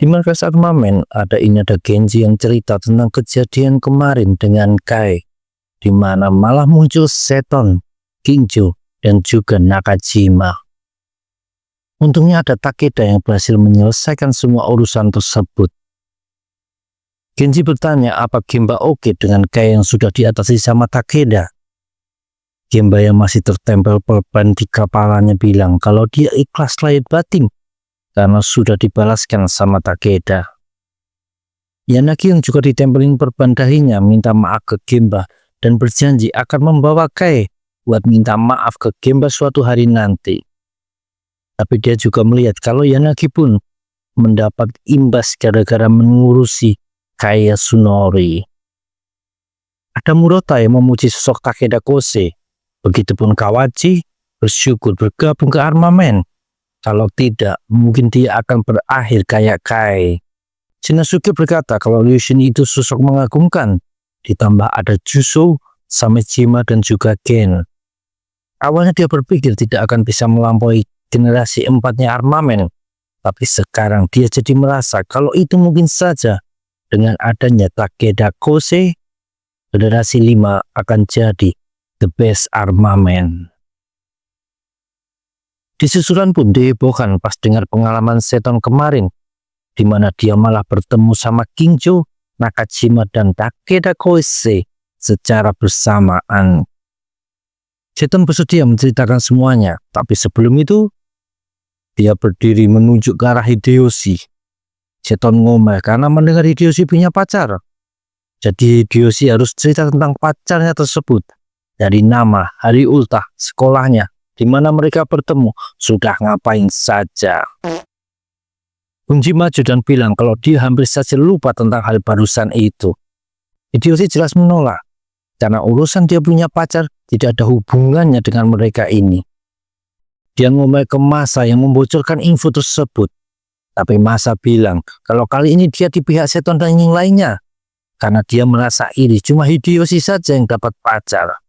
Di markas armamen ada Genji yang cerita tentang kejadian kemarin dengan Kai, di mana malah muncul Seton, Kingjo, dan juga Nakajima. Untungnya ada Takeda yang berhasil menyelesaikan semua urusan tersebut. Genji bertanya apa Gemba oke dengan Kai yang sudah diatasi sama Takeda. Gemba yang masih tertempel perban di kepalanya bilang kalau dia ikhlas lahir batin karena sudah dibalaskan sama Takeda. Yanagi yang juga ditempelin perban dahinya minta maaf ke Gemba dan berjanji akan membawa Kai buat minta maaf ke Gemba suatu hari nanti. Tapi dia juga melihat kalau Yanagi pun mendapat imbas gara-gara mengurusi Kai Yasunori. Ada Murata yang memuji sosok Takeda Kose. Begitupun Kawachi bersyukur bergabung ke armamen. Kalau tidak, mungkin dia akan berakhir kayak Kai. Shinosuke berkata kalau Ryushin itu sosok mengagumkan. Ditambah ada Juso, Samejima, dan juga Gen. Awalnya dia berpikir tidak akan bisa melampaui generasi 4-nya armamen. Tapi sekarang dia jadi merasa kalau itu mungkin saja. Dengan adanya Takeda Kose, generasi 5 akan jadi the best armamen. Di susulan pun dihebohkan pas dengar pengalaman Seton kemarin, di mana dia malah bertemu sama Kingjo, Nakajima, dan Takeda Kose secara bersamaan. Seton bersedia menceritakan semuanya, tapi sebelum itu, dia berdiri menunjuk ke arah Hideyoshi. Seton ngomel karena mendengar Hideyoshi punya pacar. Jadi Hideyoshi harus cerita tentang pacarnya tersebut, dari nama, hari ultah, sekolahnya, di mana mereka bertemu, sudah ngapain saja. Bunji maju dan bilang kalau dia hampir saja lupa tentang hal barusan itu. Hideyoshi jelas menolak, karena urusan dia punya pacar tidak ada hubungannya dengan mereka ini. Dia ngomel ke Masa yang membocorkan info tersebut. Tapi Masa bilang kalau kali ini dia di pihak Seton dan yang lainnya, karena dia merasa iri cuma Hideyoshi saja yang dapat pacar.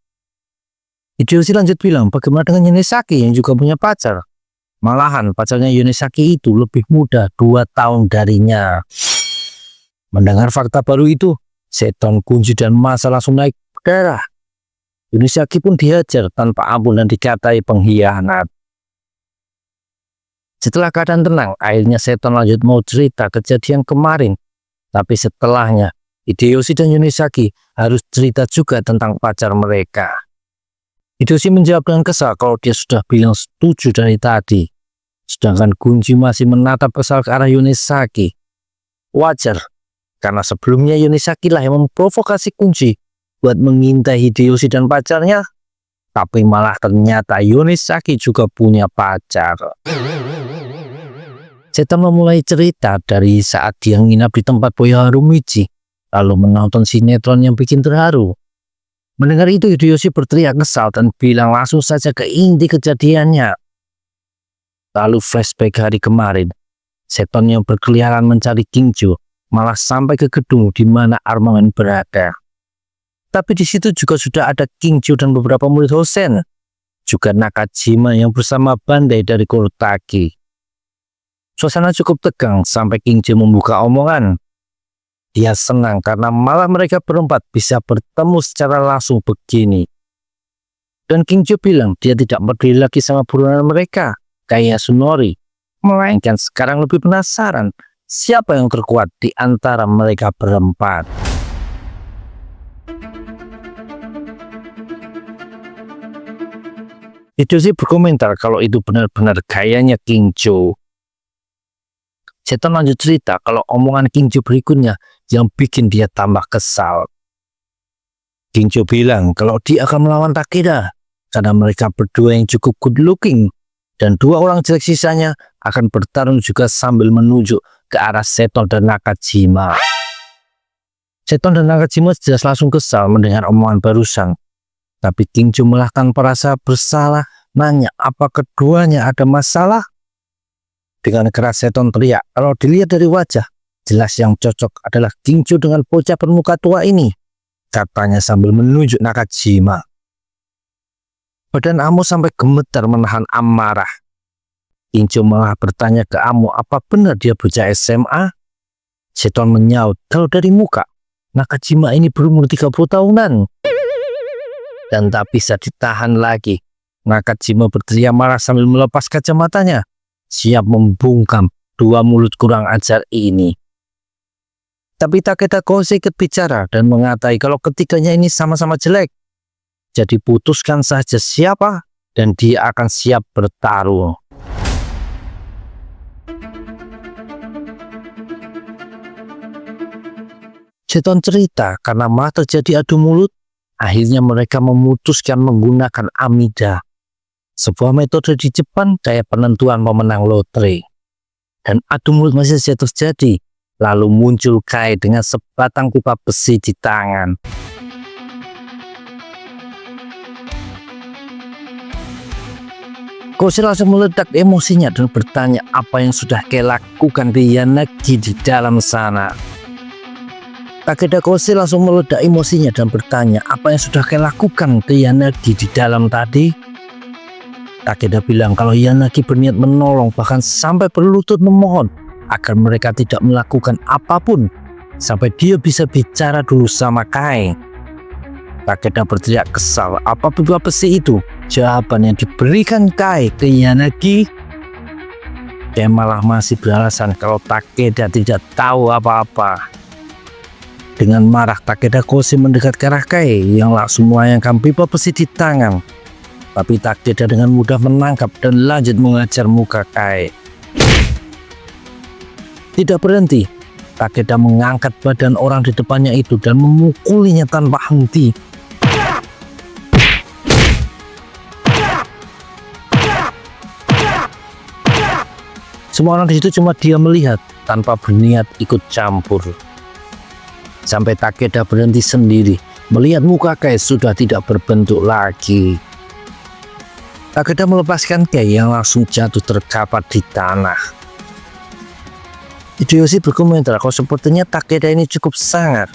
Hideyoshi lanjut bilang bagaimana dengan Yonesaki yang juga punya pacar. Malahan pacarnya Yonesaki itu lebih muda 2 tahun darinya. Mendengar fakta baru itu, Seton, Kunji, dan Masa langsung naik darah. Yonesaki pun dihajar tanpa ampun dan dikatai pengkhianat. Setelah keadaan tenang, akhirnya Seton lanjut mau cerita kejadian kemarin. Tapi setelahnya, Hideyoshi dan Yonesaki harus cerita juga tentang pacar mereka. Hideyoshi menjawab dengan kesal kalau dia sudah bilang setuju dari tadi. Sedangkan Kunji masih menatap kesal ke arah Yonesaki. Wajar, karena sebelumnya Yonesaki lah yang memprovokasi Kunji buat mengintai Hideyoshi dan pacarnya. Tapi malah ternyata Yonesaki juga punya pacar. Seton memulai cerita dari saat dia nginap di tempat Boya Harumichi, lalu menonton sinetron yang bikin terharu. Mendengar itu Hideyoshi berteriak kesal dan bilang langsung saja ke inti kejadiannya. Lalu flashback hari kemarin, Seton yang berkeliaran mencari Kingjo malah sampai ke gedung di mana armamen berada. Tapi di situ juga sudah ada Kingjo dan beberapa murid Hosen, juga Nakajima yang bersama Bandai dari Kurotaki. Suasana cukup tegang sampai Kingjo membuka omongan. Dia senang karena malah mereka berempat bisa bertemu secara langsung begini. Dan Kingjo bilang dia tidak peduli lagi sama buronan mereka, kayak Yasunori. Melainkan sekarang lebih penasaran siapa yang terkuat di antara mereka berempat. Hideyoshi berkomentar kalau itu benar-benar gayanya Kingjo. Seton lanjut cerita kalau omongan Kingjo berikutnya yang bikin dia tambah kesal. Kingjo bilang kalau dia akan melawan Takeda karena mereka berdua yang cukup good looking dan 2 orang jelek sisanya akan bertarung juga sambil menunjuk ke arah Seton dan Nakajima. Seton dan Nakajima jelas langsung kesal mendengar omongan barusan. Tapi Kingjo malah tanpa rasa bersalah nanya apa keduanya ada masalah. Dengan keras Seton teriak kalau dilihat dari wajah, jelas yang cocok adalah Kingjo dengan bocah bermuka tua ini, katanya sambil menunjuk Nakajima. Badan Amo sampai gemetar menahan amarah. Kingjo malah bertanya ke Amo apa benar dia bocah SMA. Seton menyaut, kalau dari muka, Nakajima ini berumur 30 tahunan. Dan tak bisa ditahan lagi. Nakajima berteriak marah sambil melepas kacamatanya, siap membungkam dua mulut kurang ajar ini. Tapi Takeda Kose ikut bicara dan mengatai kalau ketiganya ini sama-sama jelek. Jadi putuskan saja siapa dan dia akan siap bertarung. Seton cerita karena malah terjadi adu mulut, akhirnya mereka memutuskan menggunakan Amida, sebuah metode di Jepan kayak penentuan pemenang lotre. Dan adu mulut masih saja terjadi, lalu muncul Kai dengan sebatang pipa besi di tangan. Kose langsung meledak emosinya dan bertanya apa yang sudah Kai lakukan di Yanagi di dalam sana. Takeda Kose langsung meledak emosinya dan bertanya apa yang sudah Kai lakukan di Yanagi di dalam tadi. Takeda bilang kalau Yanagi berniat menolong, bahkan sampai berlutut memohon agar mereka tidak melakukan apapun sampai dia bisa bicara dulu sama Kai. Takeda berteriak kesal, apa pipa besi itu? Jawaban yang diberikan Kai ke Yanagi. Dia malah masih beralasan kalau Takeda tidak tahu apa-apa. Dengan marah, Takeda Kose mendekat ke arah Kai yang langsung melayangkan pipa besi di tangan. Tapi Takeda dengan mudah menangkap dan lanjut mengajar muka Kai. Tidak berhenti, Takeda mengangkat badan orang di depannya itu dan memukulinya tanpa henti. Semua orang di situ cuma dia melihat tanpa berniat ikut campur. Sampai Takeda berhenti sendiri melihat muka Kai sudah tidak berbentuk lagi. Takeda melepaskan Kai yang langsung jatuh terkapar di tanah. Hideyoshi berkomentar kalau sepertinya Takeda ini cukup sangar.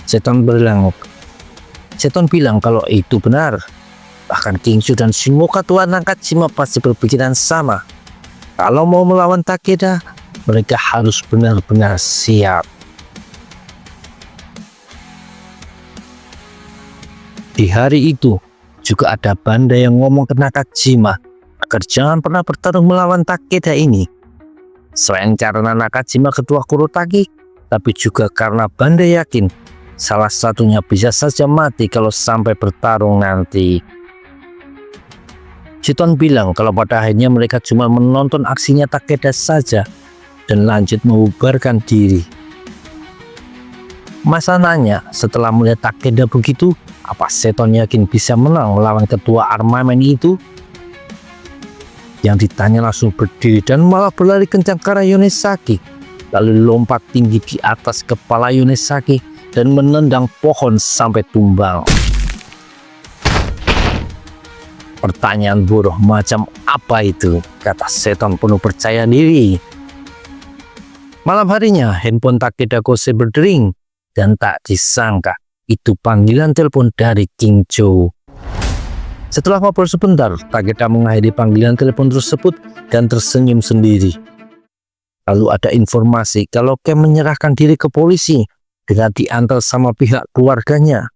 Seton bilang kalau itu benar. Bahkan Kingju dan Shimoka tua Nakajima pasti berpikiran sama. Kalau mau melawan Takeda, mereka harus benar-benar siap. Di hari itu, juga ada Banda yang ngomong ke Nakajima agar jangan pernah bertarung melawan Takeda ini. Selain karena Nakajima ketua Kurotagi, tapi juga karena Banda yakin salah satunya bisa saja mati kalau sampai bertarung nanti. Seton bilang kalau pada akhirnya mereka cuma menonton aksinya Takeda saja dan lanjut membubarkan diri. Masa nanya setelah melihat Takeda begitu, apa Seton yakin bisa menang melawan ketua armamen itu? Yang ditanya langsung berdiri dan malah berlari kencang ke arah Yonesaki, lalu lompat tinggi di atas kepala Yonesaki dan menendang pohon sampai tumbang. Pertanyaan bodoh macam apa itu? Kata Seton penuh percaya diri. Malam harinya handphone Takeda Kose berdering dan tak disangka itu panggilan telepon dari Kingjo. Setelah ngobrol sebentar, Takeda mengakhiri panggilan telepon tersebut dan tersenyum sendiri. Lalu ada informasi kalau Ken menyerahkan diri ke polisi dengan diantar sama pihak keluarganya.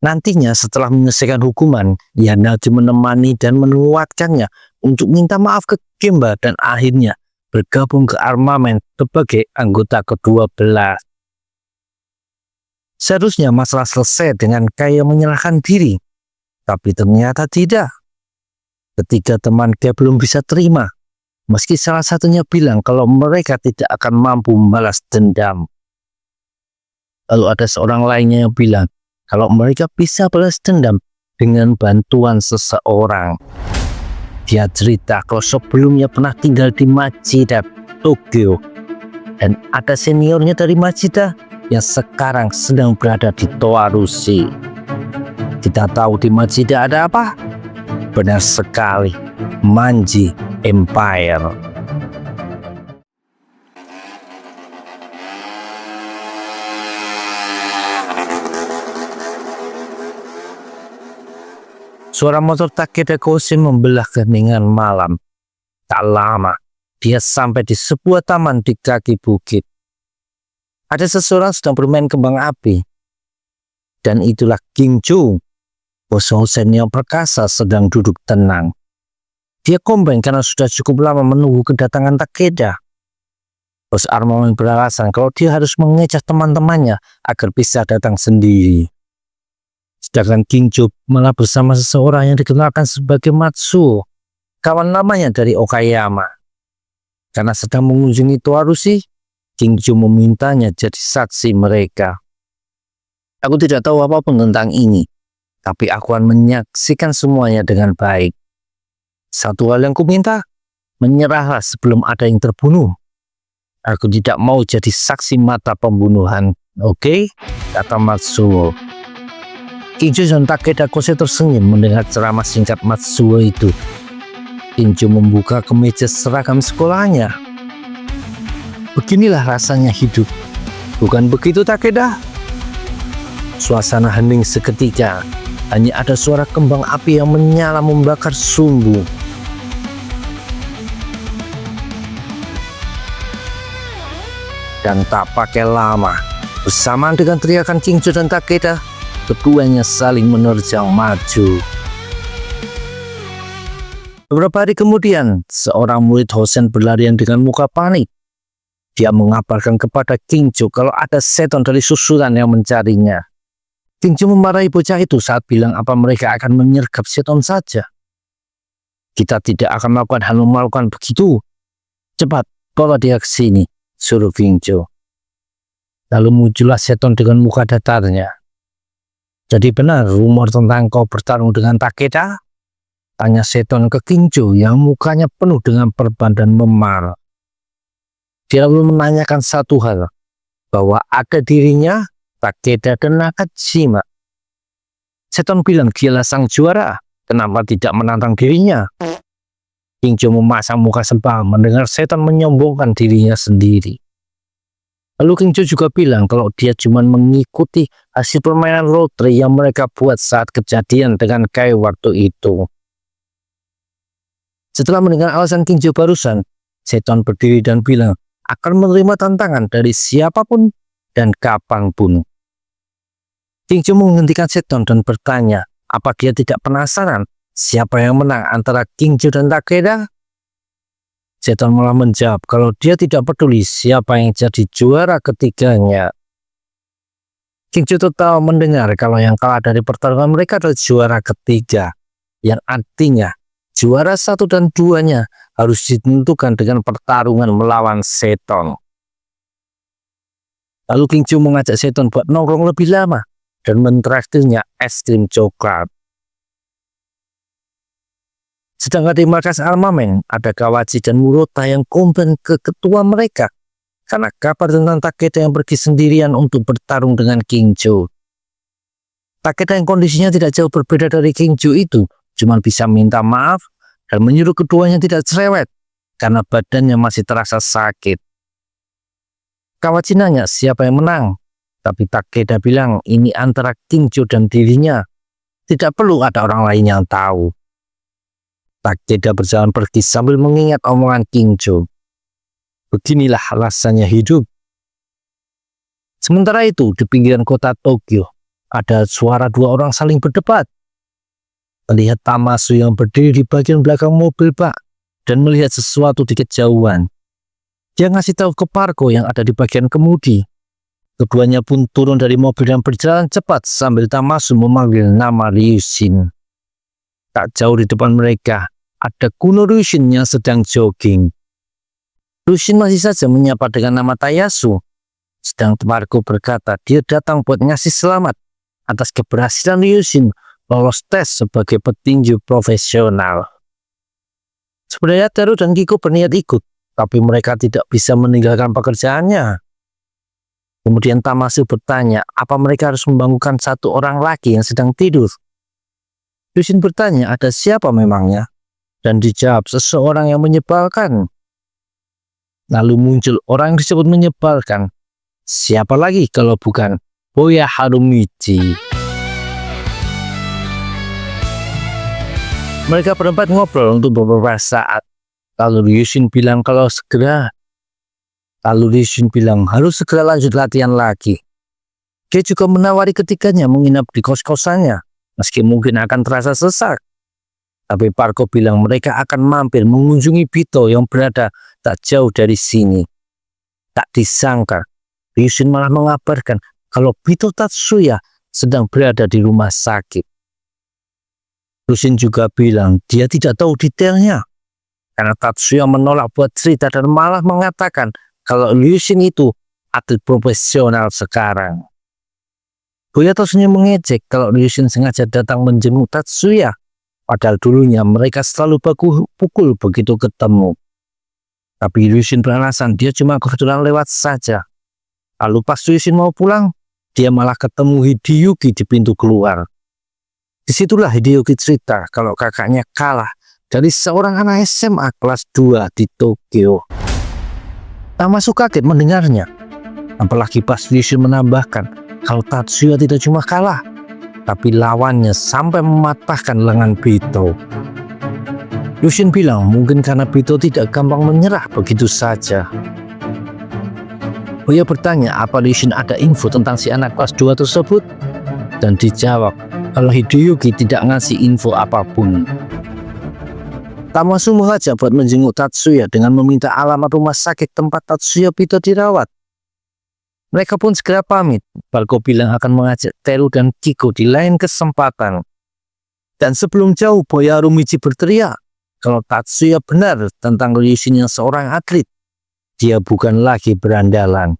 Nantinya setelah menyelesaikan hukuman, Yanagi menemani dan menguatkannya untuk minta maaf ke Gemba dan akhirnya bergabung ke armamen sebagai anggota ke-12. Seharusnya masalah selesai dengan Kai yang menyerahkan diri, tapi ternyata tidak. Ketiga teman Kai belum bisa terima, meski salah satunya bilang kalau mereka tidak akan mampu membalas dendam. Lalu ada seorang lainnya yang bilang kalau mereka bisa balas dendam dengan bantuan seseorang. Dia cerita kalau sebelumnya pernah tinggal di Machida, Tokyo. Dan ada seniornya dari Machida yang sekarang sedang berada di Toarushi. Kita tahu di Machida ada apa? Benar sekali, Manji Empire. Suara motor Takeda Kose membelah keheningan malam. Tak lama, dia sampai di sebuah taman di kaki bukit. Ada seseorang sedang bermain kembang api. Dan itulah King Chu, bos Hossein yang perkasa, sedang duduk tenang. Dia komplain karena sudah cukup lama menunggu kedatangan Takeda. Bos armament beralasan kalau dia harus mengejar teman-temannya agar bisa datang sendiri. Sedangkan King Chu malah bersama seseorang yang dikenalkan sebagai Matsuo, kawan lamanya dari Okayama. Karena sedang mengunjungi Toarushi, King Chu memintanya jadi saksi mereka. Aku tidak tahu apapun tentang ini, tapi aku akan menyaksikan semuanya dengan baik. Satu hal yang kuminta, menyerahlah sebelum ada yang terbunuh. Aku tidak mau jadi saksi mata pembunuhan, oke? Kata Matsuo. King Chu dan Takeda Kose tersenyum mendengar ceramah singkat Matsuo itu. King Chu membuka kemeja seragam sekolahnya. Beginilah rasanya hidup, bukan begitu Takeda? Suasana hening seketika, hanya ada suara kembang api yang menyala membakar sumbu. Dan tak pakai lama, bersamaan dengan teriakan King Chu dan Takeda, keduanya saling menerjang maju. Beberapa hari kemudian, seorang murid Hossein berlarian dengan muka panik. Dia mengabarkan kepada King Chu kalau ada seton dari susulan yang mencarinya. King Chu memarahi bocah itu saat bilang apa mereka akan menyergap seton saja. Kita tidak akan melakukan hal memalukan begitu. Cepat, bawa dia ke sini, suruh King Chu. Lalu muncullah seton dengan muka datarnya. Jadi benar rumor tentang kau bertarung dengan Takeda? Tanya seton ke King Chu yang mukanya penuh dengan perban dan memar. Dia lalu menanyakan satu hal, bahwa ada dirinya, Takeda dan Nakajima. Seton bilang dialah sang juara, kenapa tidak menantang dirinya? King Chu memasang muka sebal mendengar seton menyombongkan dirinya sendiri. Lalu King Chu juga bilang kalau dia cuma mengikuti hasil permainan lotre yang mereka buat saat kejadian dengan Kai waktu itu. Setelah mendengar alasan King Chu barusan, seton berdiri dan bilang akan menerima tantangan dari siapapun dan kapanpun. King Chu menghentikan seton dan bertanya, apa dia tidak penasaran siapa yang menang antara King Chu dan Takeda? Seton malah menjawab kalau dia tidak peduli siapa yang jadi juara ketiganya. King Chu tertawa mendengar kalau yang kalah dari pertarungan mereka adalah juara ketiga, yang artinya juara 1 dan 2-nya harus ditentukan dengan pertarungan melawan seton. Lalu King Chu mengajak seton buat nongkrong lebih lama dan mentraktirnya es krim coklat. Sedangkan di markas armamen, ada Kawachi dan Murota yang komplain ke ketua mereka karena kabar tentang Takeda yang pergi sendirian untuk bertarung dengan King Chu. Takeda yang kondisinya tidak jauh berbeda dari King Chu itu cuma bisa minta maaf dan menyuruh keduanya tidak cerewet karena badannya masih terasa sakit. Kawachi nanya siapa yang menang, tapi Takeda bilang ini antara King Chu dan dirinya. Tidak perlu ada orang lain yang tahu. Takeda berjalan pergi sambil mengingat omongan King Chu. Beginilah rasanya hidup. Sementara itu, di pinggiran kota Tokyo, ada suara dua orang saling berdebat. Melihat Tamasu yang berdiri di bagian belakang mobil bak dan melihat sesuatu di kejauhan. Dia ngasih tahu ke Parko yang ada di bagian kemudi. Keduanya pun turun dari mobil dan berjalan cepat sambil Tamasu memanggil nama Ryushin. Tak jauh di depan mereka, ada Kuno Ryushin yang sedang jogging. Ryushin masih saja menyapa dengan nama Tayasu. Sedang Marco berkata dia datang buat ngasih selamat atas keberhasilan Ryushin lolos tes sebagai petinju profesional. Sebenarnya Teru dan Kiko berniat ikut, tapi mereka tidak bisa meninggalkan pekerjaannya. Kemudian Tamasu bertanya apa mereka harus membangunkan satu orang lagi yang sedang tidur. Ryushin bertanya ada siapa memangnya, dan dijawab seseorang yang menyebalkan. Lalu muncul orang yang disebut menyebalkan. Siapa lagi kalau bukan Boya Harumichi. Mereka berempat ngobrol untuk beberapa saat. Lalu Ryushin bilang harus segera lanjut latihan lagi. Dia juga menawari ketiganya menginap di kos-kosannya, meski mungkin akan terasa sesak. Tapi Parko bilang mereka akan mampir mengunjungi Bito yang berada tak jauh dari sini. Tak disangka, Ryushin malah mengabarkan kalau Bito Tatsuya sedang berada di rumah sakit. Ryushin juga bilang dia tidak tahu detailnya, karena Tatsuya menolak buat cerita dan malah mengatakan kalau Ryushin itu atlet profesional sekarang. Boya tersenyum mengejek kalau Ryushin sengaja datang menjenguk Tatsuya, padahal dulunya mereka selalu baku pukul begitu ketemu. Tapi Ryushin beralasan dia cuma kebetulan lewat saja. Lalu pas Ryushin mau pulang, dia malah ketemu Hideyuki di pintu keluar. Disitulah Hideyuki cerita kalau kakaknya kalah dari seorang anak SMA kelas 2 di Tokyo. Tamasu kaget mendengarnya, apalagi pas Ryushin menambahkan kalau Tatsuya tidak cuma kalah, tapi lawannya sampai mematahkan lengan Bito. Ryushin bilang mungkin karena Bito tidak gampang menyerah begitu saja. Boya bertanya apa Ryushin ada info tentang si anak kelas 2 tersebut, dan dijawab kalau Hideyuki tidak ngasih info apapun. Tamasu mengajak buat menjenguk Tatsuya dengan meminta alamat rumah sakit tempat Tatsuya Bito dirawat. Mereka pun segera pamit. Parko bilang akan mengajak Teru dan Kiko di lain kesempatan. Dan sebelum jauh, Boya Harumichi berteriak kalau Tatsuya benar tentang Ryushin yang seorang atlet. Dia bukan lagi berandalan.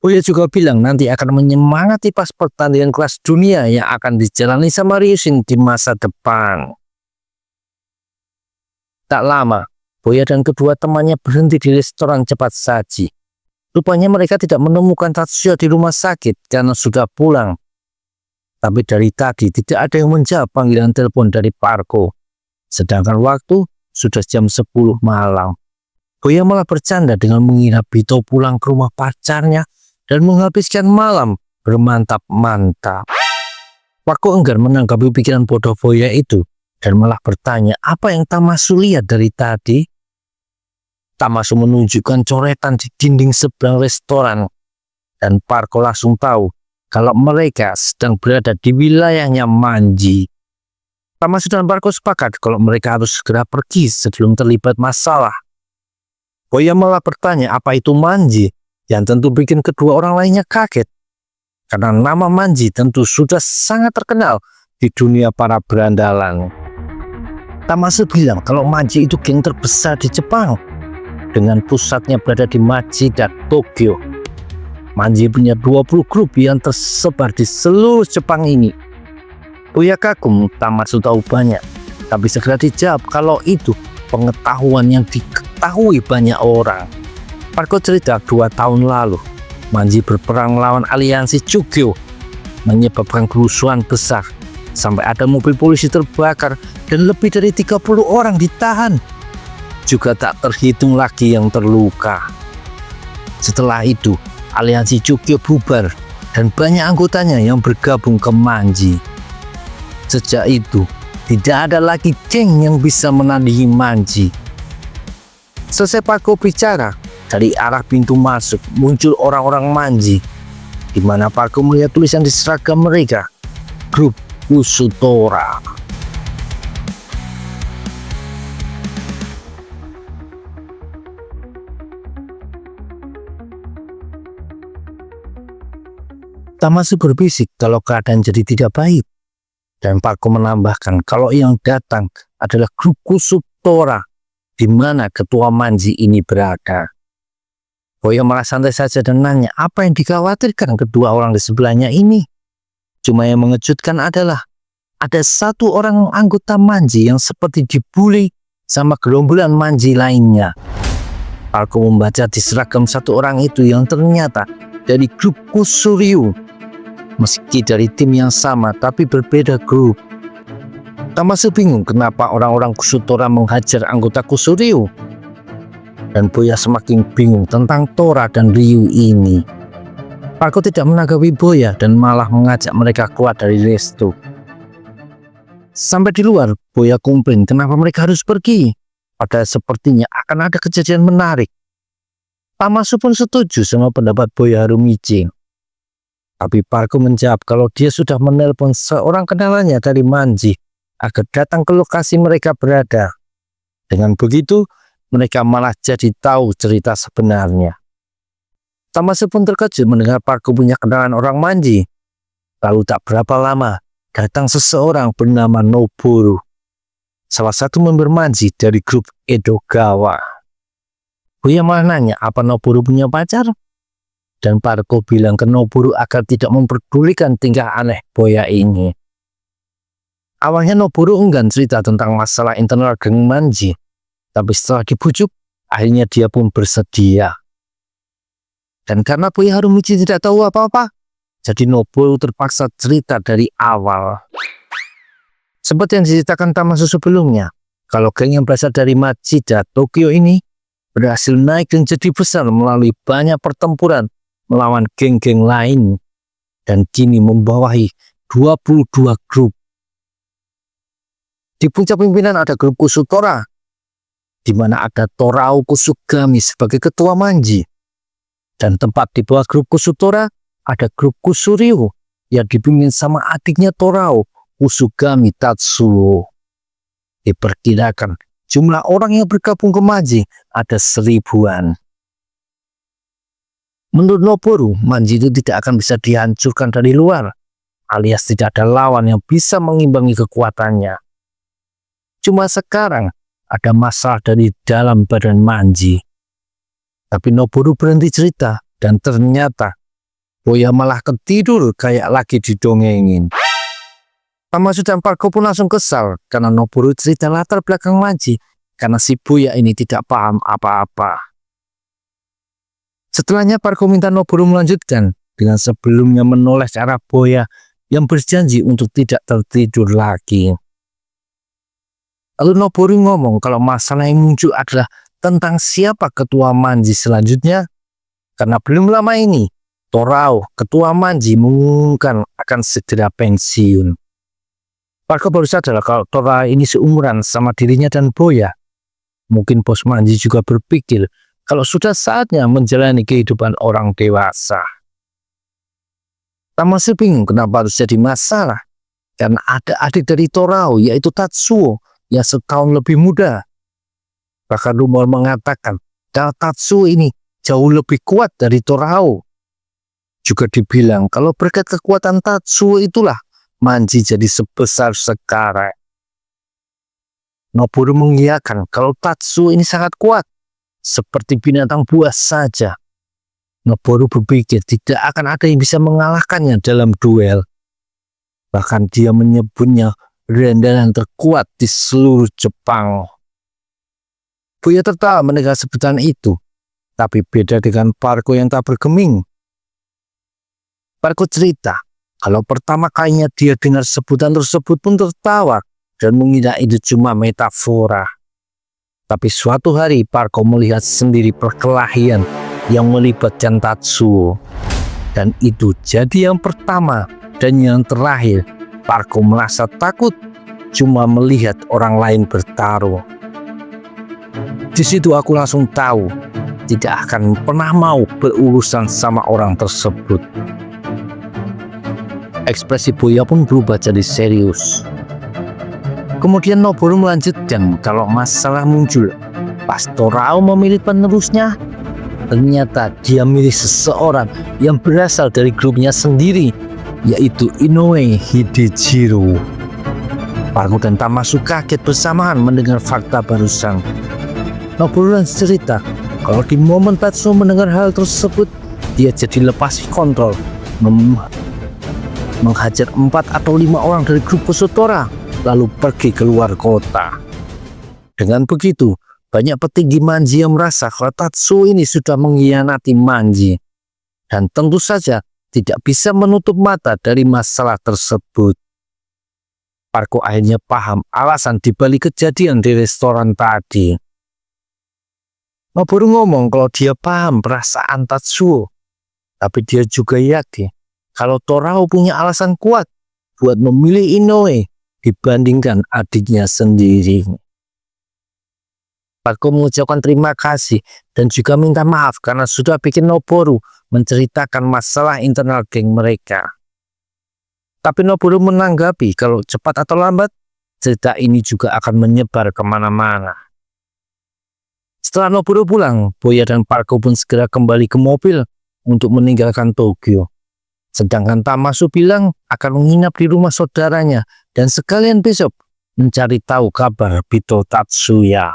Boya juga bilang nanti akan menyemangati pas pertandingan kelas dunia yang akan dijalani sama Ryushin di masa depan. Tak lama, Boya dan kedua temannya berhenti di restoran cepat saji. Rupanya mereka tidak menemukan Tatsuya di rumah sakit karena sudah pulang. Tapi dari tadi tidak ada yang menjawab panggilan telepon dari Parko. Sedangkan waktu sudah jam 10 malam. Boya malah bercanda dengan mengira Bito pulang ke rumah pacarnya dan menghabiskan malam bermantap-mantap. Parko enggan menanggapi pikiran bodoh Boya itu dan malah bertanya apa yang Tamasu lihat dari tadi. Tamasu menunjukkan coretan di dinding seberang restoran, dan Parko langsung tahu kalau mereka sedang berada di wilayahnya Manji. Tamasu dan Parko sepakat kalau mereka harus segera pergi sebelum terlibat masalah. Boya malah bertanya apa itu Manji, yang tentu bikin kedua orang lainnya kaget. Karena nama Manji tentu sudah sangat terkenal di dunia para berandalan. Tamasu bilang kalau Manji itu geng terbesar di Jepang, dengan pusatnya berada di Machida, Tokyo. Manji punya 20 grup yang tersebar di seluruh Jepang ini. Boya kagum Tamasu tahu banyak, tapi segera dijawab kalau itu pengetahuan yang diketahui banyak orang. Parko cerita 2 tahun lalu, Manji berperang melawan aliansi Chugyo, menyebabkan kerusuhan besar, sampai ada mobil polisi terbakar dan lebih dari 30 orang ditahan. Juga tak terhitung lagi yang terluka. Setelah itu, aliansi Chugyo bubar dan banyak anggotanya yang bergabung ke Manji. Sejak itu, tidak ada lagi geng yang bisa menandingi Manji. Selesai Parko bicara, dari arah pintu masuk muncul orang-orang Manji, di mana Parko melihat tulisan di seragam mereka, Grup Kusutora. Tamasu berbisik kalau keadaan jadi tidak baik, dan Parko menambahkan kalau yang datang adalah grup Kusutora, di mana ketua Manji ini berada. Boya malah santai saja dan nanya apa yang dikhawatirkan kedua orang di sebelahnya ini. Cuma yang mengejutkan adalah ada satu orang anggota Manji yang seperti dibully sama gerombolan Manji lainnya. Parko membaca di seragam satu orang itu yang ternyata dari grup Kusuryu. Meski dari tim yang sama tapi berbeda grup. Tamasu bingung kenapa orang-orang Kusutora menghajar anggota Kusuryu. Dan Boya semakin bingung tentang Tora dan Ryu ini. Parko tidak menanggapi Boya dan malah mengajak mereka keluar dari resto. Sampai di luar, Boya komplain kenapa mereka harus pergi. sepertinya akan ada kejadian menarik. Tamasu pun setuju sama pendapat Boya Harumichi. Tapi Parko menjawab kalau dia sudah menelpon seorang kenalannya dari Manji agar datang ke lokasi mereka berada. Dengan begitu, mereka malah jadi tahu cerita sebenarnya. Tamasu pun terkejut mendengar Parko punya kenalan orang Manji. Lalu tak berapa lama, datang seseorang bernama Noboru, salah satu member Manji dari grup Edogawa. Boya malah nanya apa Noboru punya pacar? Dan Parko bilang ke Noboru agar tidak memperdulikan tingkah aneh Boya ini. Awalnya Noboru enggan cerita tentang masalah internal geng Manji, tapi setelah dibujuk, akhirnya dia pun bersedia. Dan karena Boya Harumichi tidak tahu apa-apa, jadi Noboru terpaksa cerita dari awal. Seperti yang diceritakan Tamasu sebelumnya, kalau geng yang berasal dari Machida, Tokyo ini berhasil naik dan jadi besar melalui banyak pertempuran melawan geng-geng lain dan kini membawahi 22 grup. Di puncak pimpinan ada grup Kusutora, di mana ada Torao Kusugami sebagai ketua Manji. Dan tempat di bawah grup Kusutora ada grup Kusuryu yang dipimpin sama adiknya Torao, Kusugami Tatsuo. Diperkirakan jumlah orang yang bergabung ke Manji ada 1000-an. Menurut Noboru, Manji itu tidak akan bisa dihancurkan dari luar, alias tidak ada lawan yang bisa mengimbangi kekuatannya. Cuma sekarang ada masalah dari dalam badan Manji. Tapi Noboru berhenti cerita dan ternyata Boya malah ketidur kayak lagi didongengin. Tamasu dan Parko pun langsung kesal karena Noboru cerita latar belakang Manji karena si Boya ini tidak paham apa-apa. Setelahnya Parko minta Noboru melanjutkan dengan sebelumnya menoleh ke arah Boya yang berjanji untuk tidak tertidur lagi. Lalu Noboru ngomong kalau masalah yang muncul adalah tentang siapa ketua Manji selanjutnya, karena belum lama ini Torao, ketua Manji, mengumumkan akan segera pensiun. Parko baru sadar kalau Torao ini seumuran sama dirinya dan Boya. Mungkin bos Manji juga berpikir kalau sudah saatnya menjalani kehidupan orang dewasa. Tamasu bingung kenapa harus jadi masalah, karena ada adik dari Torao yaitu Tatsuo yang setahun lebih muda. Bahkan rumor mengatakan kalau Tatsuo ini jauh lebih kuat dari Torao. Juga dibilang kalau berkat kekuatan Tatsuo itulah Manji jadi sebesar sekarang. Noboru mengiyakan kalau Tatsuo ini sangat kuat, seperti binatang buas saja. Noboru berpikir tidak akan ada yang bisa mengalahkannya dalam duel. Bahkan dia menyebutnya rendahan terkuat di seluruh Jepang. Boya tertawa mendengar sebutan itu, tapi beda dengan Parko yang tak bergeming. Parko cerita kalau pertama kalinya dia dengar sebutan tersebut pun tertawa dan mengira itu cuma metafora. Tapi suatu hari Parko melihat sendiri perkelahian yang melibatkan Tatsuo. Dan itu jadi yang pertama dan yang terakhir Parko merasa takut cuma melihat orang lain bertarung. Di situ aku langsung tahu tidak akan pernah mau berurusan sama orang tersebut. Ekspresi Boya pun berubah jadi serius. Kemudian Noboru melanjutkan kalau masalah muncul pas Torao memilih penerusnya, ternyata dia milih seseorang yang berasal dari grupnya sendiri, yaitu Inoue Hidejiro. Parko dan Tamasu kaget bersamaan mendengar fakta barusan. Noboru cerita kalau di momen Tatsuo mendengar hal tersebut, dia jadi lepas kontrol, menghajar 4 atau 5 orang dari grup Kusutora, lalu pergi keluar kota. Dengan begitu, banyak petinggi Manji yang merasa kalau Tatsuo ini sudah mengkhianati Manji. Dan tentu saja tidak bisa menutup mata dari masalah tersebut. Parko akhirnya paham alasan dibalik kejadian di restoran tadi. Noboru ngomong kalau dia paham perasaan Tatsuo, tapi dia juga yakin kalau Torao punya alasan kuat buat memilih Inoue dibandingkan adiknya sendiri. Parko mengucapkan terima kasih dan juga minta maaf karena sudah bikin Noboru menceritakan masalah internal geng mereka. Tapi Noboru menanggapi kalau cepat atau lambat, cerita ini juga akan menyebar kemana-mana. Setelah Noboru pulang, Boya dan Parko pun segera kembali ke mobil untuk meninggalkan Tokyo. Sedangkan Tamasu bilang akan menginap di rumah saudaranya dan sekalian besok mencari tahu kabar Bito Tatsuya.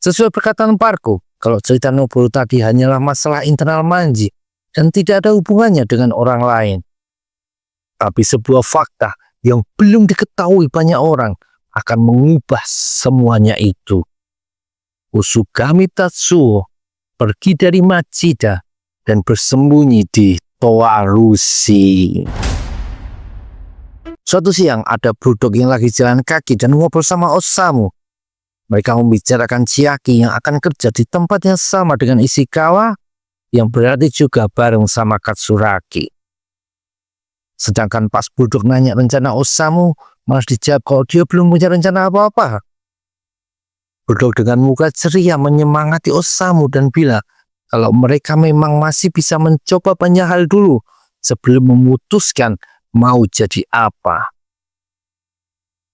Sesuai perkataan Parko, kalau cerita Noboru tadi hanyalah masalah internal Manji dan tidak ada hubungannya dengan orang lain. Tapi sebuah fakta yang belum diketahui banyak orang akan mengubah semuanya itu. Usugami Tatsuo pergi dari Machida dan bersembunyi di Toa Rushi. Suatu siang ada Bulldog yang lagi jalan kaki dan ngobrol sama Osamu. Mereka membicarakan Chiaki yang akan kerja di tempat yang sama dengan Ishikawa, yang berarti juga bareng sama Katsuragi. Sedangkan pas Bulldog nanya rencana Osamu, malah dijawab kalau dia belum punya rencana apa-apa. Bulldog dengan muka ceria menyemangati Osamu dan bilang kalau mereka memang masih bisa mencoba banyak hal dulu sebelum memutuskan mau jadi apa.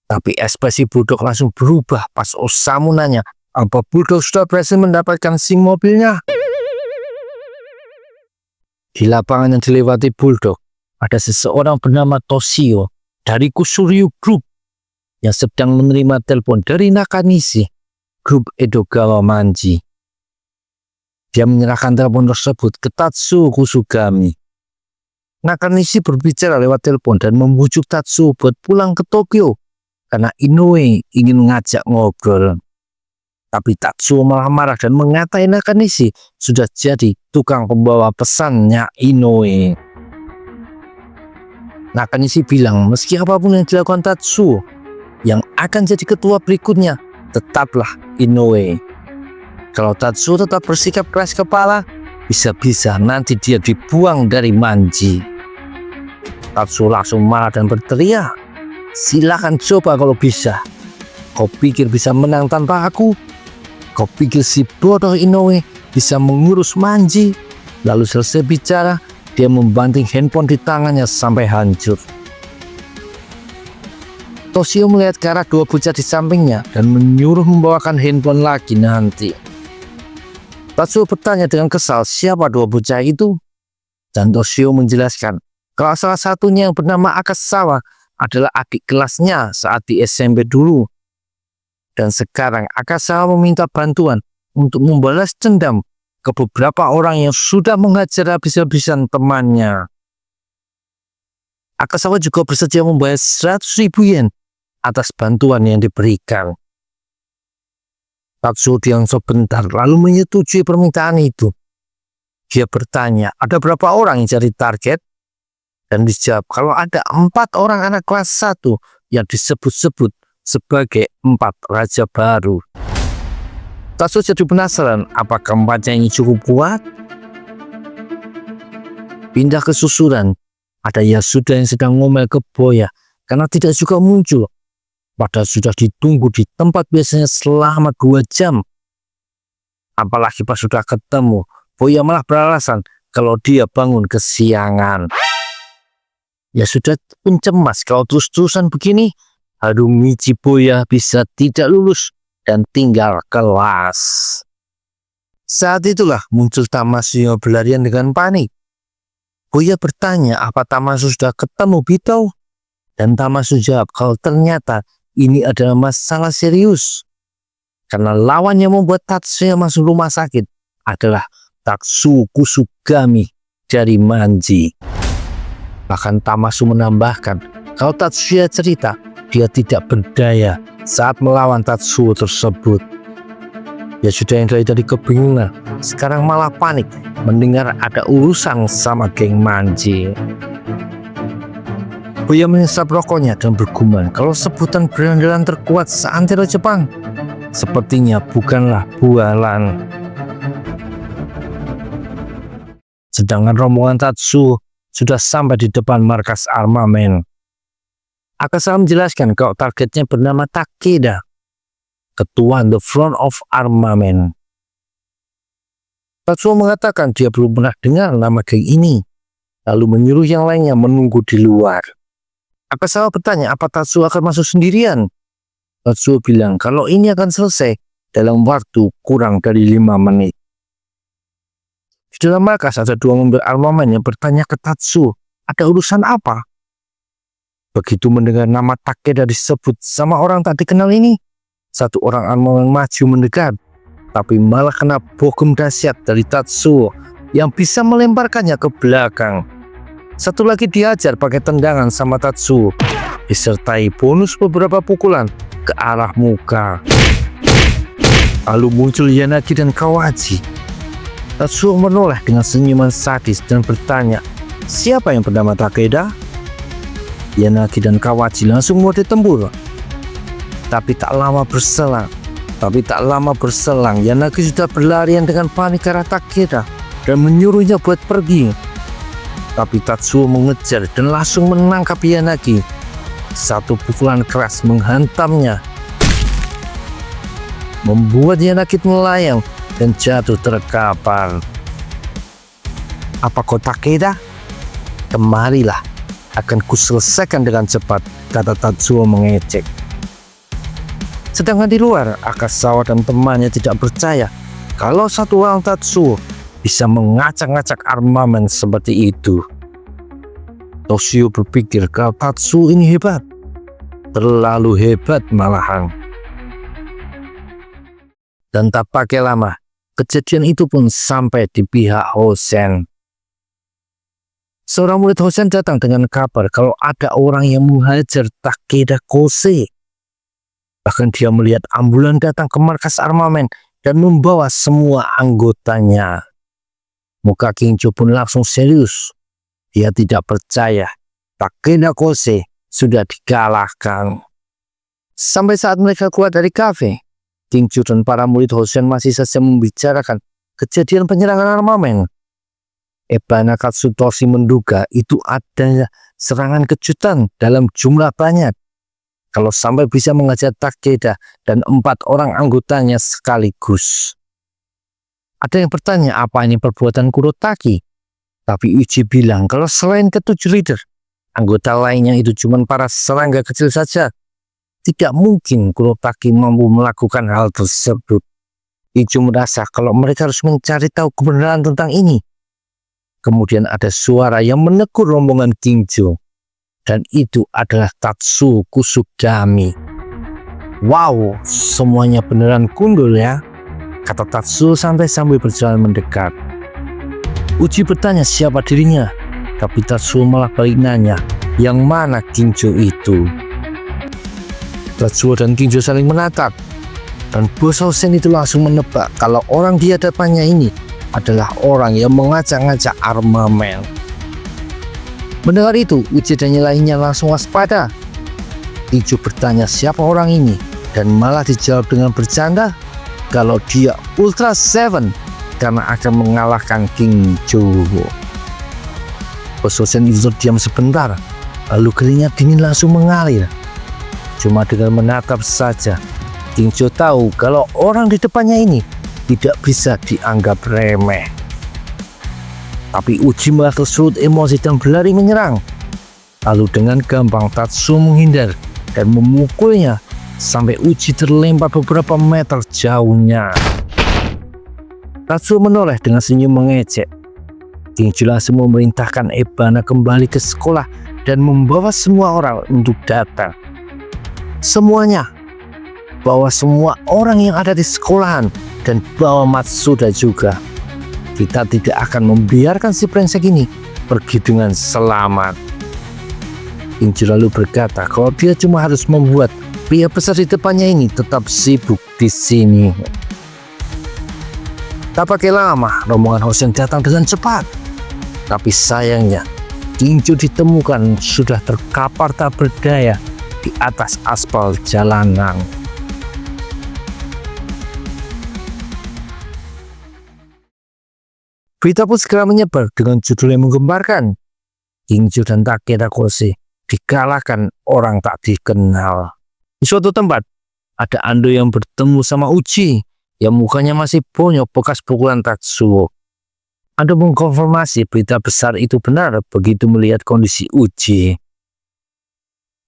Tapi ekspresi Bulldog langsung berubah pas Osamu nanya apa Bulldog sudah berhasil mendapatkan SIM mobilnya. Di lapangan yang dilewati Bulldog, ada seseorang bernama Toshio dari Kusuryu Group yang sedang menerima telepon dari Nakanishi, grup Edogawa Manji. Dia menyerahkan telepon tersebut ke Tatsuo Kusugami. Nakanishi berbicara lewat telepon dan membujuk Tatsuo buat pulang ke Tokyo karena Inoue ingin mengajak ngobrol. Tapi Tatsuo malah marah dan mengatai Nakanishi sudah jadi tukang pembawa pesannya Inoue. Nakanishi bilang meski apapun yang dilakukan Tatsuo, yang akan jadi ketua berikutnya tetaplah Inoue. Kalau Tatsuo tetap bersikap keras kepala, bisa-bisa nanti dia dibuang dari Manji. Tatsuo langsung marah dan berteriak, "Silakan coba kalau bisa. Kau pikir bisa menang tanpa aku? Kau pikir si bodoh Inoue bisa mengurus Manji?" Lalu selesai bicara, dia membanting handphone di tangannya sampai hancur. Toshio melihat ke arah dua bocah di sampingnya dan menyuruh membawakan handphone lagi nanti. Tatsuo bertanya dengan kesal siapa dua bocah itu, dan Toshio menjelaskan kalau salah satunya yang bernama Akasawa adalah adik kelasnya saat di SMP dulu. Dan sekarang Akasawa meminta bantuan untuk membalas dendam ke beberapa orang yang sudah menghajar habis-habisan temannya. Akasawa juga bersedia membayar 100.000 yen atas bantuan yang diberikan. Tatsuo diam sebentar lalu menyetujui permintaan itu. Dia bertanya ada berapa orang yang jadi target, dan dijawab kalau ada 4 orang anak kelas 1 yang disebut-sebut sebagai 4 raja baru. Tatsuo jadi penasaran apakah 4-nya ini cukup kuat. Pindah ke susuran, ada Yasuda yang sedang ngomel ke Boya karena tidak juga muncul, padahal sudah ditunggu di tempat biasanya selama 2 jam. Apalagi pas sudah ketemu, Boya malah beralasan kalau dia bangun kesiangan. Yasuda pun cemas kalau terus-terusan begini, Harumichi Boya bisa tidak lulus dan tinggal kelas. Saat itulah muncul Tamasu yang berlarian dengan panik. Boya bertanya apa Tamasu sudah ketemu Bito, dan Tamasu jawab kalau ternyata ini adalah masalah serius. Karena lawan yang membuat Tatsuya masuk rumah sakit adalah Tatsuo Kusugami dari Manji. Bahkan Tamasu menambahkan kalau Tatsuya cerita dia tidak berdaya saat melawan Tatsuo tersebut. Ya sudah yang dari tadi kebingungan, sekarang malah panik mendengar ada urusan sama geng Manji. Boya menyesap rokoknya dan bergumam kalau sebutan berandalan terkuat seantero Jepang sepertinya bukanlah bualan. Sedangkan rombongan Tatsuo sudah sampai di depan markas armamen. Akasawa menjelaskan kalau targetnya bernama Takeda. ketua The Front of Armament. Tatsuo mengatakan dia belum pernah dengar nama geng ini, lalu menyuruh yang lainnya menunggu di luar. Akasawa bertanya apa Tatsuo akan masuk sendirian. Tatsuo bilang kalau ini akan selesai dalam waktu kurang dari 5 menit. Di dalam markas ada 2 mobil armamen yang bertanya ke Tatsuo, ada urusan apa? Begitu mendengar nama Takeda disebut sama orang tak dikenal ini, satu orang armamen maju mendekat, tapi malah kena bogem dahsyat dari Tatsuo yang bisa melemparkannya ke belakang. Satu lagi diajar pakai tendangan sama Tatsuo, disertai bonus beberapa pukulan ke arah muka. Lalu muncul Yanagi dan Kawachi. Tatsuo menoleh dengan senyuman sadis dan bertanya, siapa yang bernama Takeda? Yanagi dan Kawachi langsung mulai tempur. Tapi tak lama berselang, Yanagi sudah berlarian dengan panik ke arah Takeda dan menyuruhnya buat pergi. Tapi Tatsuo mengejar dan langsung menangkap Yanagi. Satu pukulan keras menghantamnya, membuat Yanagi melayang dan jatuh terkapar. Apa kau Takeda? Kemarilah, akan kuselesaikan dengan cepat, kata Tatsuo mengejek. Sedangkan di luar, Akasawa dan temannya tidak percaya kalau satu orang Tatsuo bisa mengacak-ngacak armamen seperti itu. Toshio berpikir kalau Tatsuo ini hebat, terlalu hebat malahan. Dan tak pakai lama, kejadian itu pun sampai di pihak Hosen. Seorang murid Hosen datang dengan kabar kalau ada orang yang menghajar Takeda Kose. Bahkan dia melihat ambulan datang ke markas armamen dan membawa semua anggotanya. Muka Kingjo pun langsung serius. Dia tidak percaya Takeda Kose sudah dikalahkan. Sampai saat mereka keluar dari kafe, Kingjo dan para murid Hosen masih saja membicarakan kejadian penyerangan armamen. Ebana Katsutoshi menduga itu ada serangan kejutan dalam jumlah banyak. Kalau sampai bisa mengajar Takeda dan 4 orang anggotanya sekaligus. Ada yang bertanya apa ini perbuatan Kurotaki. Tapi Uji bilang kalau selain ke-7 leader, anggota lainnya itu cuma para serangga kecil saja. Tidak mungkin Kurotaki mampu melakukan hal tersebut. Uji merasa kalau mereka harus mencari tahu kebenaran tentang ini. Kemudian ada suara yang menegur rombongan Kingjo. Dan itu adalah Tatsuo Kusugami. Wow, semuanya beneran gundul ya, kata Tatsuo sambil berjalan mendekat. Uji bertanya siapa dirinya, tapi Tatsuo malah balik nanya, yang mana Kingjo itu? Tatsuo dan Kingjo saling menatap, dan bos Hosen itu langsung menebak kalau orang di hadapannya ini adalah orang yang mengacak-ngacak armamen. Mendengar itu, Uji dan yang lainnya langsung waspada. Kingjo bertanya siapa orang ini, dan malah dijawab dengan bercanda kalau dia Ultra 7 karena akan mengalahkan Kingjo. Bos Hosen itu terdiam sebentar, lalu keringat dingin langsung mengalir. Cuma dengan menatap saja, Kingjo tahu kalau orang di depannya ini tidak bisa dianggap remeh. Tapi Uji malah tersulut emosi dan berlari menyerang. Lalu dengan gampang Tatsuo menghindar dan memukulnya sampai Uji terlempar beberapa meter jauhnya. Tatsuo menoleh dengan senyum mengejek. Kingjo langsung memerintahkan Ebana kembali ke sekolah dan membawa semua orang untuk datang. Semuanya. Bawa semua orang yang ada di sekolahan dan bawa Matsuda juga. Kita tidak akan membiarkan si brengsek ini pergi dengan selamat. Kingjo lalu berkata kalau dia cuma harus membuat pria besar di depannya ini tetap sibuk di sini. Tak pakai lama, rombongan Hosen datang dengan cepat. Tapi sayangnya, Kingjo ditemukan sudah terkapar tak berdaya di atas aspal jalanan. Berita pun segera menyebar dengan judul yang menggemparkan. Kingjo dan Takeda Kose dikalahkan orang tak dikenal. Di suatu tempat, ada Ando yang bertemu sama Uchi yang mukanya masih bonyok bekas pukulan Tatsuo. Ando mengkonfirmasi berita besar itu benar begitu melihat kondisi Uchi.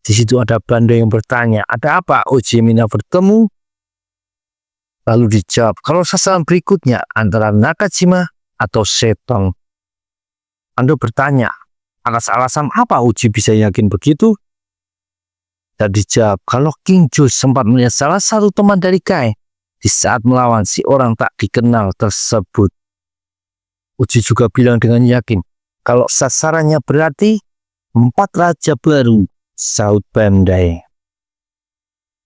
Di situ ada Bando yang bertanya, ada apa Uchi Mina bertemu? Lalu dijawab, kalau sasaran berikutnya antara Nakajima atau Seton. Ando bertanya, atas alasan apa Uchi bisa yakin begitu? Dan dijawab, kalau Kingjo sempat melihat salah satu teman dari Kai di saat melawan si orang tak dikenal tersebut. Uchi juga bilang dengan yakin, kalau sasarannya berarti 4 raja baru, sahut Bandai.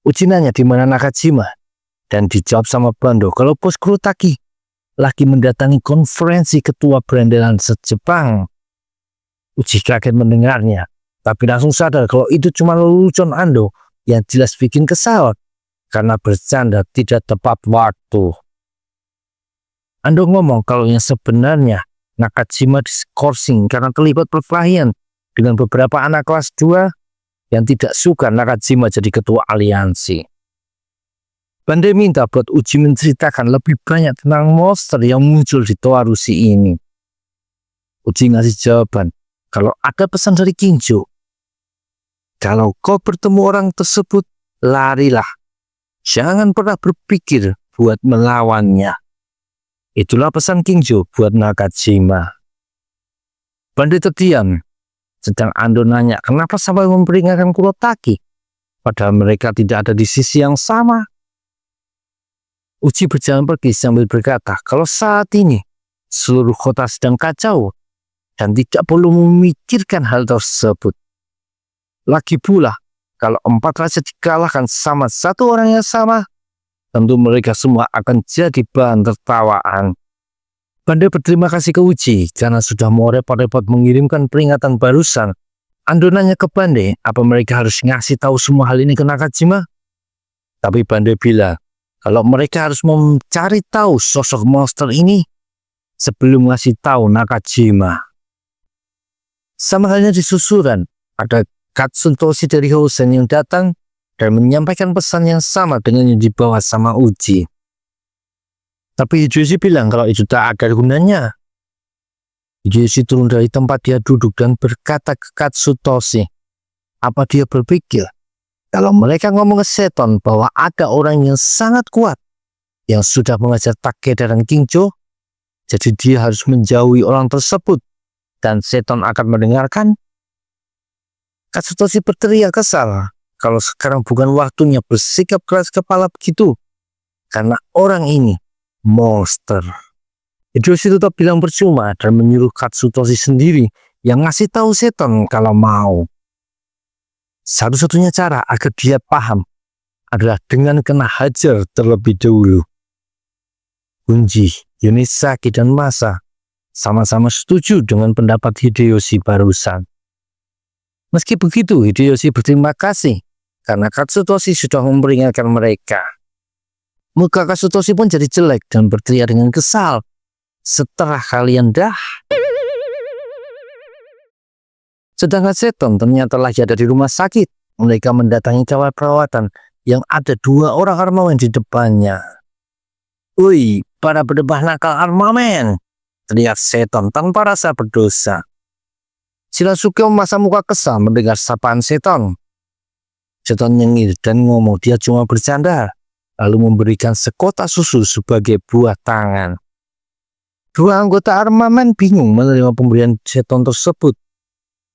Uchi nanya di mana Nakajima, dan dijawab sama Bando kalau Bos Kurotaki lagi mendatangi konferensi ketua berandalan se-Jepang. Uchi kaget mendengarnya, tapi langsung sadar kalau itu cuma lelucon Ando yang jelas bikin kesal karena bercanda tidak tepat waktu. Ando ngomong kalau yang sebenarnya Nakajima diskorsing karena terlibat perkelahian dengan beberapa anak kelas 2 yang tidak suka Nakajima jadi ketua aliansi. Bandai minta buat Uchi menceritakan lebih banyak tentang monster yang muncul di Toa Rushi ini. Uchi ngasih jawaban, kalau ada pesan dari Kingjo, kalau kau bertemu orang tersebut, larilah. Jangan pernah berpikir buat melawannya. Itulah pesan Kingjo buat Nakajima. Bandai terdiam, sedang Ando nanya kenapa sampai memperingatkan Kurotaki, padahal mereka tidak ada di sisi yang sama. Uchi berjalan pergi sambil berkata, kalau saat ini seluruh kota sedang kacau dan tidak perlu memikirkan hal tersebut. Lagi pula, kalau 4 raja dikalahkan sama satu orang yang sama, tentu mereka semua akan jadi bahan tertawaan. Bandai berterima kasih ke Uchi karena sudah mau repot-repot mengirimkan peringatan barusan. Ando nanya ke Bandai apa mereka harus ngasih tahu semua hal ini ke Nakajima. Tapi Bandai bilang kalau mereka harus mencari tahu sosok monster ini sebelum ngasih tahu Nakajima. Sama halnya di susuran, ada Katsuntoshi dari Hosen yang datang dan menyampaikan pesan yang sama dengan yang dibawa sama Uchi. Tapi Hideyoshi bilang kalau itu tak ada gunanya. Hideyoshi turun dari tempat dia duduk dan berkata ke Katsuntoshi, apa dia berpikir kalau mereka ngomong ke Seton bahwa ada orang yang sangat kuat yang sudah mengajar Takeda dan Kingjo, jadi dia harus menjauhi orang tersebut dan Seton akan mendengarkan? Katsuntoshi berteriak kesal kalau sekarang bukan waktunya bersikap keras kepala begitu, karena orang ini monster. Hideyoshi tetap bilang percuma dan menyuruh Katsuntoshi sendiri yang ngasih tahu Seton kalau mau. Satu-satunya cara agar dia paham adalah dengan kena hajar terlebih dahulu. Gunji, Yunisaki, dan Masa sama-sama setuju dengan pendapat Hideyoshi barusan. Meski begitu, Hideyoshi berterima kasih karena Katsuntoshi sudah memperingatkan mereka. Muka Katsuntoshi pun jadi jelek dan berteriak dengan kesal. Setelah kalian dah. Sedangkan Seton ternyata lagi ada di rumah sakit. Mereka mendatangi kamar perawatan yang ada 2 orang armamen di depannya. Woi, para berdebah nakal armamen, teriak Seton tanpa rasa berdosa. Shirasuke memasang muka kesal mendengar sapaan Seton. Seton nyengir dan ngomong dia cuma bercanda, lalu memberikan sekotak susu sebagai buah tangan. 2 anggota armamen bingung menerima pemberian Seton tersebut.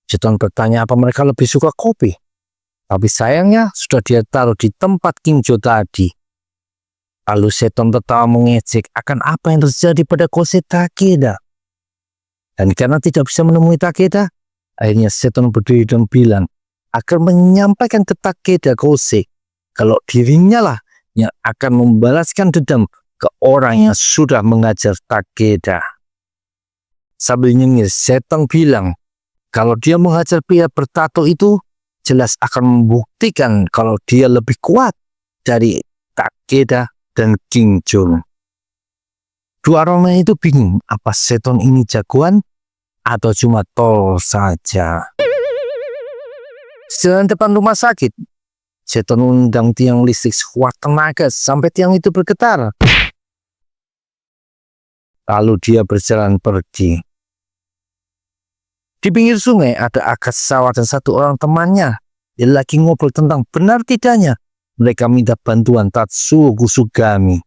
Seton bertanya apa mereka lebih suka kopi, tapi sayangnya sudah dia taruh di tempat Kingjo tadi. Lalu Seton tertawa mengejek akan apa yang terjadi pada Kosei Takeda. Dan karena tidak bisa menemui Takeda, akhirnya Seton berdiri dan bilang agar menyampaikan ke Takeda Kosei kalau dirinya lah yang akan membalaskan dendam ke orang yang sudah mengajar Takeda. Sambil nyengir, Seton bilang kalau dia menghajar pria bertato itu jelas akan membuktikan kalau dia lebih kuat dari Takeda dan Kingjo. 2 orang itu bingung apa Seton ini jagoan atau cuma tol saja. Di jalan depan rumah sakit, Seton mengundang tiang listrik sekuat tenaga sampai tiang itu bergetar. Lalu dia berjalan pergi. Di pinggir sungai ada Akasawa dan satu orang temannya. Dia lagi ngobrol tentang benar tidaknya mereka minta bantuan Tatsuo Kusugami.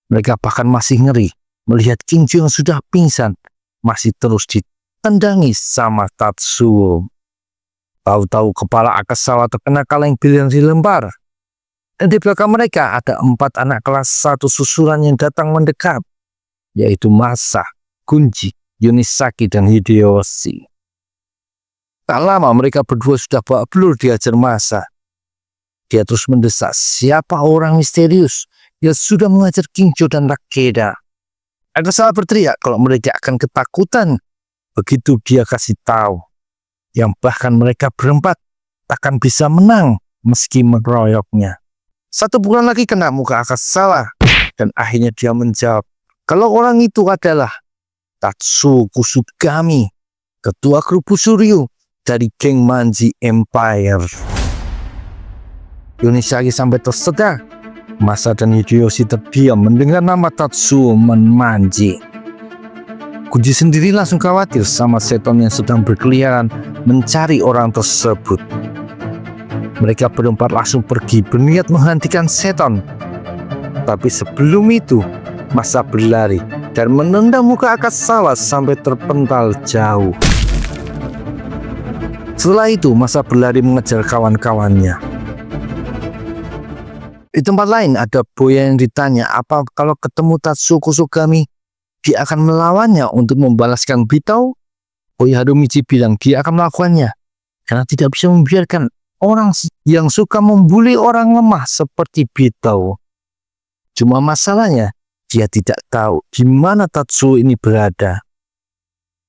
Mereka bahkan masih ngeri melihat Kingjo yang sudah pingsan masih terus ditendangi sama Tatsuo. Tahu-tahu kepala Akasawa terkena kaleng biliar dilempar. Dan di belakang mereka ada 4 anak kelas 1 susulan yang datang mendekat, yaitu Masa, Gunji, Yunisaki, dan Hideyoshi. Tak lama mereka berdua sudah babak belur diajar Masa. Dia terus mendesak siapa orang misterius yang sudah mengajar Kingjo dan Takeda. Akasawa berteriak kalau mereka akan ketakutan begitu dia kasih tahu, yang bahkan mereka berempat takkan bisa menang meski mengeroyoknya. Satu pukulan lagi kena muka Akasawa dan akhirnya dia menjawab kalau orang itu adalah Tatsuo Kusugami, ketua grup Busuryu dari geng Manji Empire. Yunisaki sampai tersedak. Masa dan Hideyoshi terdiam mendengar nama Tatsuo Manji. Gunji sendiri langsung khawatir sama seton yang sedang berkeliaran mencari orang tersebut. Mereka berempat langsung pergi berniat menghentikan seton. Tapi sebelum itu, Masa berlari dan menendang muka Akasawa sampai terpental jauh. Setelah itu, Masa berlari mengejar kawan-kawannya. Di tempat lain ada Boya yang ditanya apa kalau ketemu Tatsuo Kusugami dia akan melawannya untuk membalaskan Bitao. Boya Harumichi bilang dia akan melakukannya karena tidak bisa membiarkan orang yang suka membuli orang lemah seperti Bitao. Cuma masalahnya dia tidak tahu di mana Tatsuo ini berada.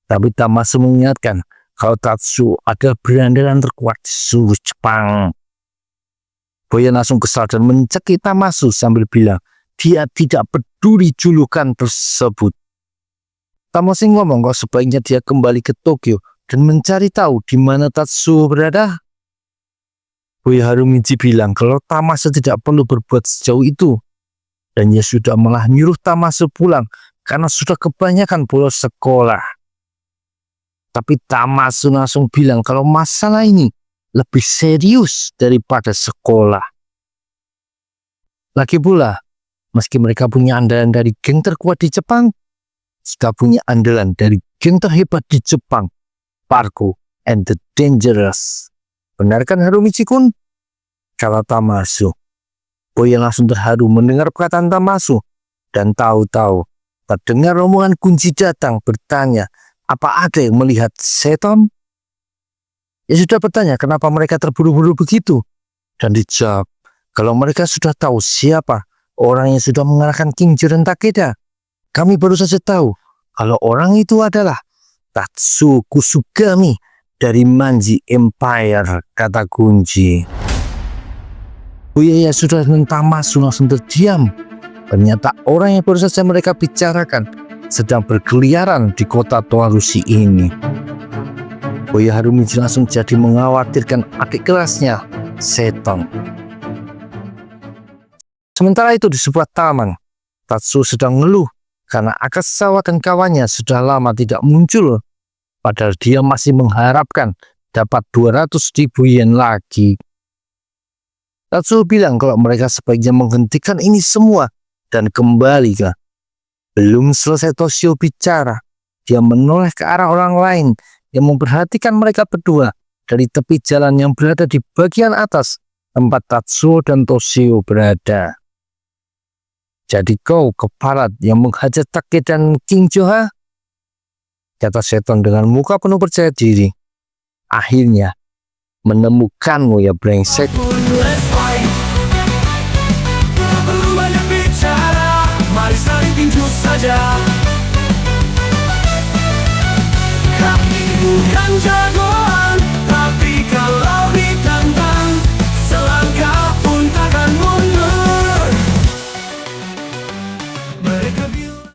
Tapi Tamasu mengingatkan kalau Tatsuo adalah berandalan terkuat di seluruh Jepang. Boya langsung kesal dan mencekik Tamasu sambil bilang dia tidak peduli julukan tersebut. Tamasu ngomong kalau sebaiknya dia kembali ke Tokyo dan mencari tahu di mana Tatsuo berada. Boya Harumichi bilang kalau Tamasu tidak perlu berbuat sejauh itu. Dan ia sudah malah nyuruh Tamasu pulang karena sudah kebanyakan bolos sekolah. Tapi Tamasu langsung bilang kalau masalah ini lebih serius daripada sekolah. Lagi pula, meski mereka punya andalan dari geng terkuat di Jepang, juga punya andalan dari geng terhebat di Jepang, Parko and the Dangerous. Benar kan Harumichi-kun? Kata Tamasu. Boya langsung terharu mendengar perkataan Tamasu dan tahu-tahu terdengar rombongan Gunji datang bertanya apa ada yang melihat seton? Ya sudah bertanya kenapa mereka terburu-buru begitu dan dijawab kalau mereka sudah tahu siapa orang yang sudah mengalahkan Kingjo dan Takeda. Kami baru saja tahu kalau orang itu adalah Tatsuo Kusugami dari Manji Empire, kata Gunji. Boya sudah dan Tamasu langsung terdiam. Ternyata orang yang baru saja mereka bicarakan sedang berkeliaran di kota Toarushi ini. Boya Harumichi langsung jadi mengkhawatirkan adik kelasnya, Seton. Sementara itu di sebuah taman, Tatsuo sedang ngeluh karena Akasawa dan kawannya sudah lama tidak muncul. Padahal dia masih mengharapkan dapat 200.000 yen lagi. Tatsuo bilang kalau mereka sebaiknya menghentikan ini semua dan kembali ke. Belum selesai Toshio bicara, dia menoleh ke arah orang lain yang memperhatikan mereka berdua dari tepi jalan yang berada di bagian atas tempat Tatsuo dan Toshio berada. Jadi kau keparat yang menghajar Takeda dan Kingjo, ha? Kata seton dengan muka penuh percaya diri. Akhirnya menemukanmu ya brengsek. Perlu banyak bicara, mari saling tinju saja. Kami bukan jago